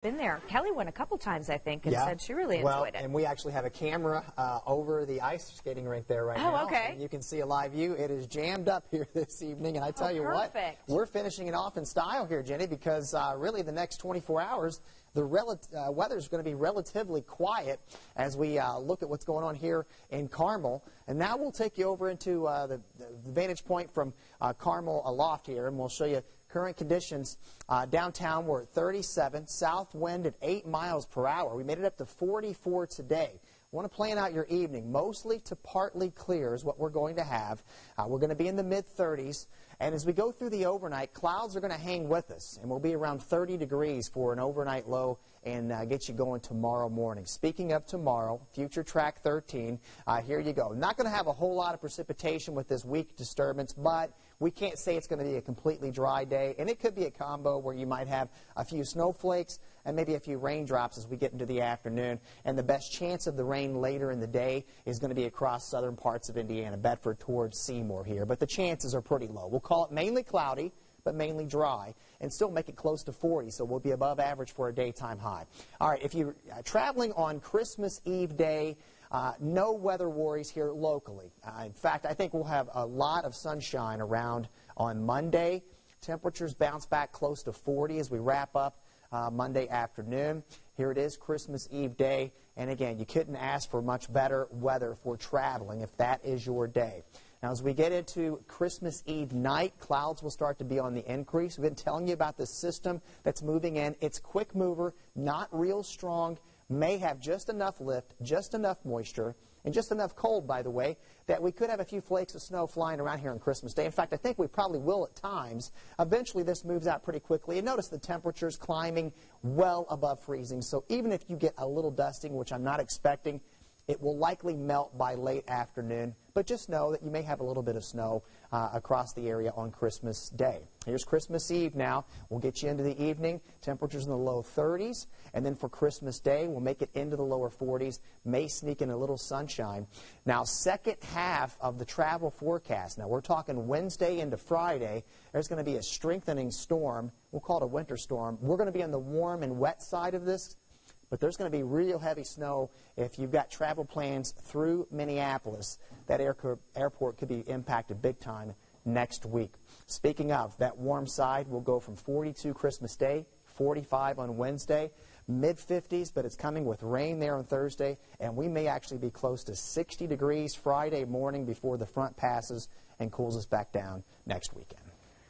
Been there. Kelly went a couple times, I think, and said she really enjoyed it. And we actually have a camera over the ice skating rink there right now. Oh, okay. And you can see a live view. It is jammed up here this evening, and I tell you what, we're finishing it off in style here, Jenny, because really the next 24 hours, the weather is going to be relatively quiet as we look at what's going on here in Carmel. And now we'll take you over into the vantage point from Carmel Aloft here, and we'll show you current conditions. Downtown, we're at 37, south wind at 8 miles per hour. We made it up to 44 today. Want to plan out your evening. Mostly to partly clear is what we're going to have. We're going to be in the mid-30s. And as we go through the overnight, clouds are going to hang with us. And we'll be around 30 degrees for an overnight low and get you going tomorrow morning. Speaking of tomorrow, future track 13, here you go. Not going to have a whole lot of precipitation with this weak disturbance, but we can't say it's going to be a completely dry day. And it could be a combo where you might have a few snowflakes and maybe a few raindrops as we get into the afternoon. And the best chance of the rain later in the day is going to be across southern parts of Indiana, Bedford towards Seymour here. But the chances are pretty low. We'll call it mainly cloudy, but mainly dry, and still make it close to 40, so we'll be above average for a daytime high. All right, if you're traveling on Christmas Eve day, no weather worries here locally. In fact, I think we'll have a lot of sunshine around on Monday. Temperatures bounce back close to 40 as we wrap up Monday afternoon. Here it is, Christmas Eve day, and again, you couldn't ask for much better weather for traveling if that is your day. Now, as we get into Christmas Eve night, clouds will start to be on the increase. We've been telling you about this system that's moving in. It's quick mover, not real strong, may have just enough lift, just enough moisture, and just enough cold, by the way, that we could have a few flakes of snow flying around here on Christmas Day. In fact, I think we probably will at times. Eventually, this moves out pretty quickly. And notice the temperatures climbing well above freezing. So even if you get a little dusting, which I'm not expecting, it will likely melt by late afternoon, but just know that you may have a little bit of snow across the area on Christmas Day. Here's Christmas Eve now. We'll get you into the evening. Temperatures in the low 30s. And then for Christmas Day, we'll make it into the lower 40s. May sneak in a little sunshine. Now, second half of the travel forecast. Now, we're talking Wednesday into Friday. There's going to be a strengthening storm. We'll call it a winter storm. We're going to be on the warm and wet side of this. But there's going to be real heavy snow if you've got travel plans through Minneapolis. That airport could be impacted big time next week. Speaking of, that warm side will go from 42 Christmas Day, 45 on Wednesday, mid-50s, but it's coming with rain there on Thursday, and we may actually be close to 60 degrees Friday morning before the front passes and cools us back down next weekend.